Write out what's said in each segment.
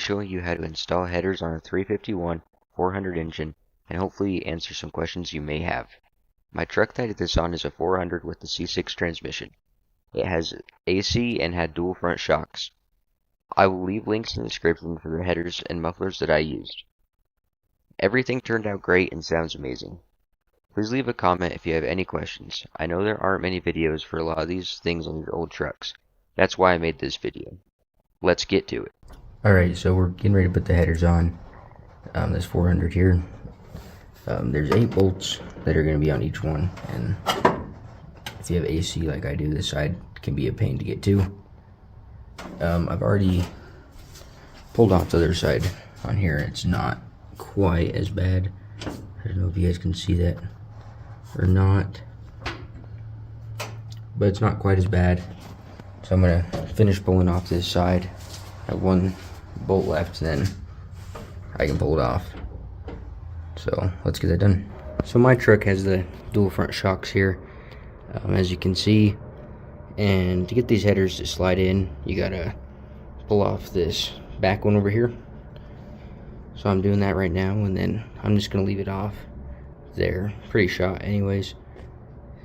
showing you how to install headers on a 351 400 engine and hopefully answer some questions you may have. My truck that I did this on is a 400 with the C6 transmission. It has AC and had dual front shocks. I will leave links in the description for the headers and mufflers that I used. Everything turned out great and sounds amazing. Please leave a comment if you have any questions. I know there aren't many videos for a lot of these things on your old trucks. That's why I made this video. Let's get to it. Alright, so we're getting ready to put the headers on this 400 here. There's 8 bolts that are going to be on each one, and if you have AC like I do, this side can be a pain to get to. I've already pulled off the other side on here. It's not quite as bad. I don't know if you guys can see that or not, but it's not quite as bad. So I'm going to finish pulling off this side. I have one bolt left, and then I can pull it off. So let's get that done. So my truck has the dual front shocks here, as you can see, and to get these headers to slide in, you gotta pull off this back one over here. So I'm doing that right now, and then I'm just gonna leave it off there. Pretty shot anyways,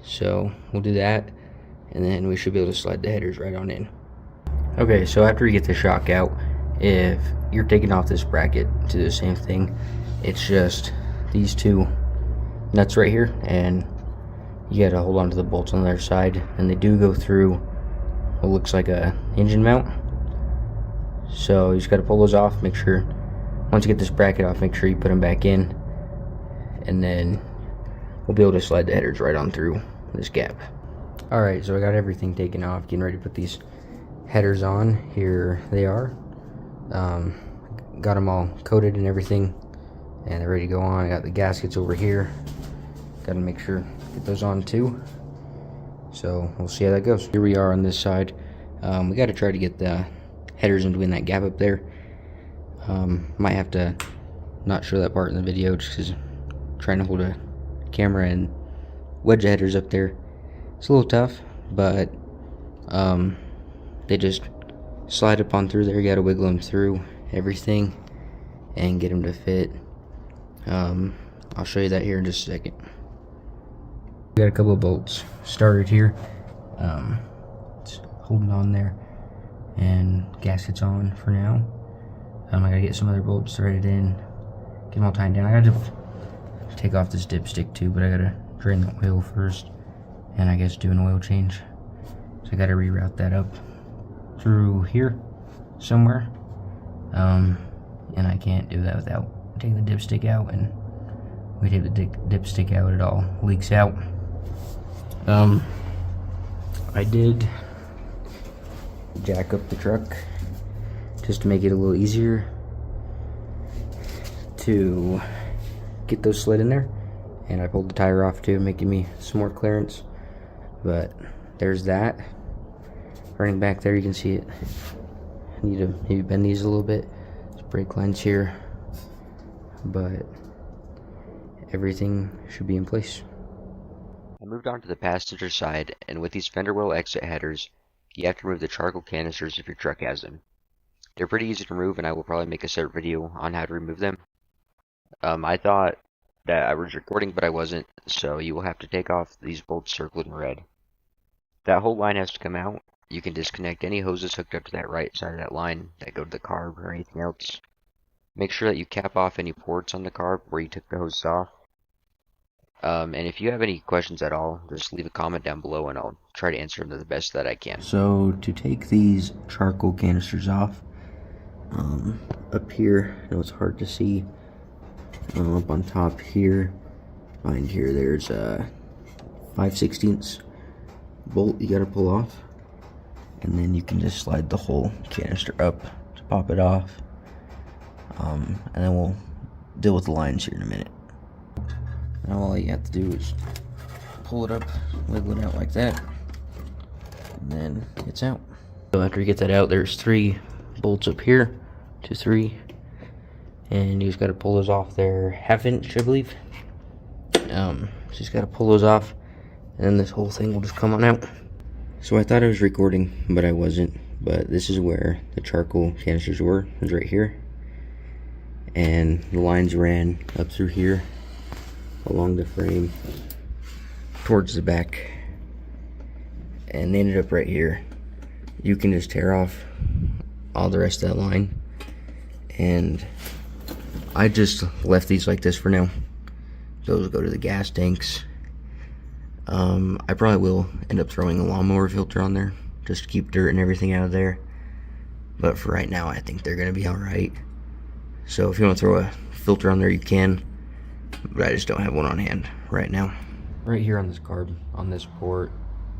so we'll do that, and then we should be able to slide the headers right on in. Okay, so after you get the shock out, if you're taking off this bracket to do the same thing, it's just these two nuts right here, and you gotta hold on to the bolts on the other side, and they do go through what looks like a engine mount. So you just gotta pull those off. Make sure once you get this bracket off, make sure you put them back in, and then we'll be able to slide the headers right on through this gap. Alright, so I got everything taken off, getting ready to put these headers on. Here they are. Got them all coated and everything, and they're ready to go on. I got the gaskets over here. Gotta make sure get those on too. So we'll see how that goes. Here we are on this side. We got to try to get the headers in between that gap up there. Might have to not show that part in the video just because trying to hold a camera and wedge the headers up there, it's a little tough, but they just slide up on through there. You got to wiggle them through everything and get them to fit. I'll show you that here in just a second. We got a couple of bolts started here. It's holding on there, and gaskets on for now. I gotta get some other bolts threaded in, get them all tied down. I gotta take off this dipstick too, but I gotta drain the oil first, and I guess do an oil change. So I gotta reroute that up through here somewhere, and I can't do that without taking the dipstick out, and we take the dipstick out, it all leaks out. I did jack up the truck just to make it a little easier to get those slid in there, and I pulled the tire off too, making me some more clearance. But there's that. Running back there, you can see it. I need to maybe bend these a little bit. There's brake lines here, but everything should be in place. I moved on to the passenger side, and with these fender well exit headers, you have to remove the charcoal canisters if your truck has them. They're pretty easy to remove, and I will probably make a separate video on how to remove them. I thought that I was recording, but I wasn't, so you will have to take off these bolts circled in red. That whole line has to come out. You can disconnect any hoses hooked up to that right side of that line that go to the carb or anything else. Make sure that you cap off any ports on the carb where you took the hose off. And if you have any questions at all, just leave a comment down below and I'll try to answer them to the best that I can. So to take these charcoal canisters off, up here, I know it's hard to see, up on top here, behind here, there's a 5/16 bolt you gotta pull off, and then you can just slide the whole canister up to pop it off, and then we'll deal with the lines here in a minute. Now all you have to do is pull it up, wiggle it out like that, and then it's out. So after you get that out, there's 3 bolts up here, 2, 3, and you just got to pull those off there 1/2 inch, I believe. So you just got to pull those off, and then this whole thing will just come on out. So I thought I was recording, but I wasn't. But this is where the charcoal canisters were. It was right here. and the lines ran up through here along the frame towards the back, and they ended up right here. You can just tear off all the rest of that line, and I just left these like this for now. Those go to the gas tanks. I probably will end up throwing a lawnmower filter on there just to keep dirt and everything out of there, but for right now I think they're gonna be all right. So if you want to throw a filter on there, you can, but I just don't have one on hand right now. Right here on this carb, on this port,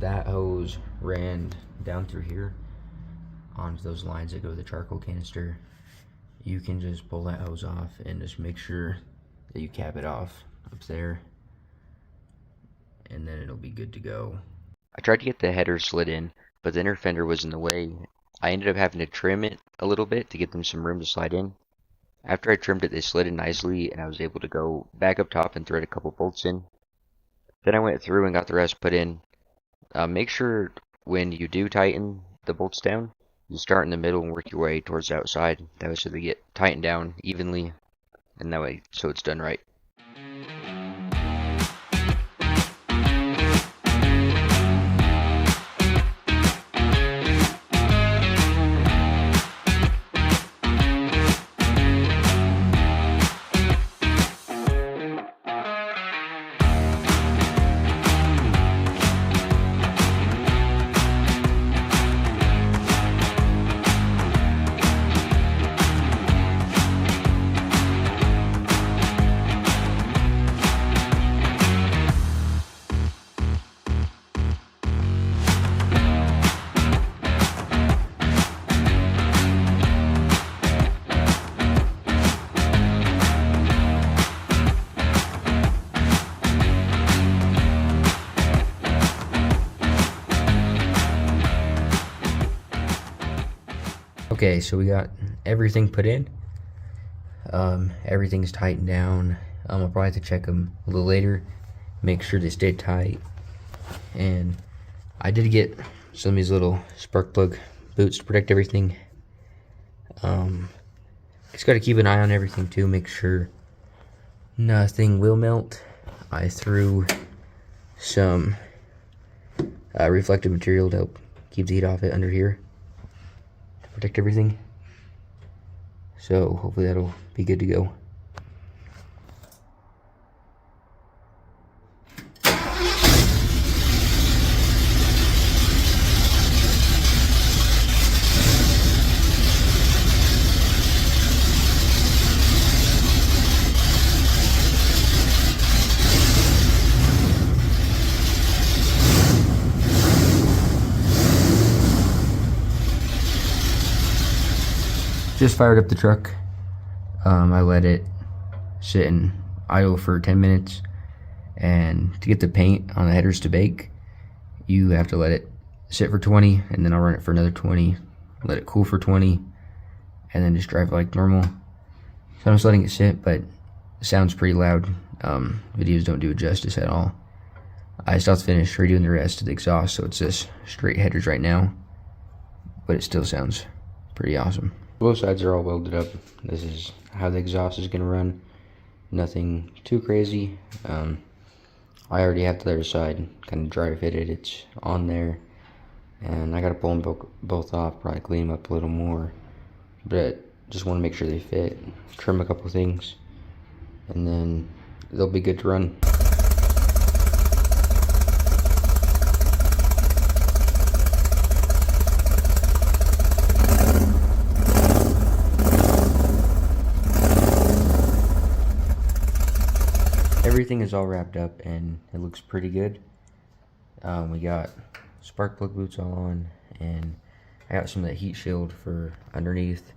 that hose ran down through here onto those lines that go to the charcoal canister. You can just pull that hose off and just make sure that you cap it off up there, and then it'll be good to go. I tried to get the header slid in, but the inner fender was in the way. I ended up having to trim it a little bit to get them some room to slide in. After I trimmed it, they slid in nicely, and I was able to go back up top and thread a couple bolts in. Then I went through and got the rest put in. Make sure when you do tighten the bolts down, you start in the middle and work your way towards the outside. That way so they get tightened down evenly, and that way so it's done right. Okay, so we got everything put in. Everything's tightened down. I'll probably have to check them a little later, make sure they stay tight. And I did get some of these little spark plug boots to protect everything. Just got to keep an eye on everything too, make sure nothing will melt. I threw some reflective material to help keep the heat off it under here, protect everything. So hopefully that'll be good to go. Just fired up the truck. I let it sit in idle for 10 minutes, and to get the paint on the headers to bake, you have to let it sit for 20, and then I'll run it for another 20, let it cool for 20, and then just drive it like normal. So I'm just letting it sit, but it sounds pretty loud. Videos don't do it justice at all. I still have to finish redoing the rest of the exhaust, so it's just straight headers right now, but it still sounds pretty awesome. Both sides are all welded up. This is how the exhaust is going to run. Nothing too crazy. I already have the other side kind of dry fitted. It's on there, and I got to pull them both off, probably clean them up a little more, but just want to make sure they fit, trim a couple things, and then they'll be good to run. Everything is all wrapped up and it looks pretty good. We got spark plug boots on, and I got some of that heat shield for underneath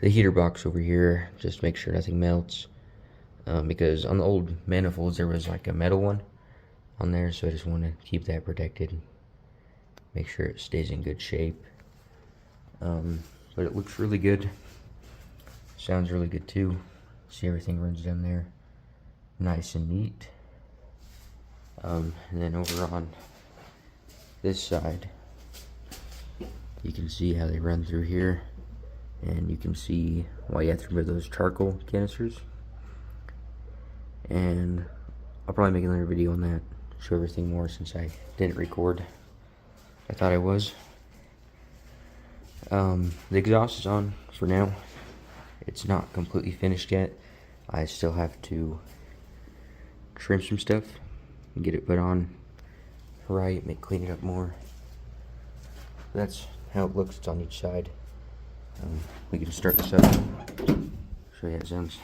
the heater box over here, just to make sure nothing melts. Because on the old manifolds there was like a metal one on there, so I just want to keep that protected, make sure it stays in good shape. But it looks really good, sounds really good too. See, everything runs down there nice and neat. And then over on this side, you can see how they run through here and you can see why you have to remove those charcoal canisters. And I'll probably make another video on that, show everything more, since I didn't record. I thought I was. The exhaust is on for now. It's not completely finished yet. I still have to trim some stuff and get it put on right, clean it up more. That's how it looks. It's on each side. We can start this up, show you how it sounds.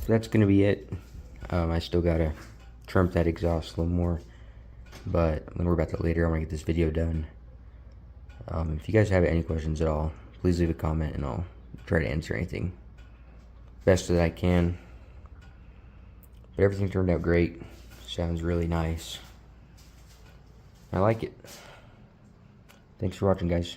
That's gonna be it. I still gotta trim that exhaust a little more, but I'm gonna worry about that later. I'm gonna get this video done. If you guys have any questions at all, please leave a comment and I'll try to answer anything best that I can. But everything turned out great. Sounds really nice. I like it. Thanks for watching, guys.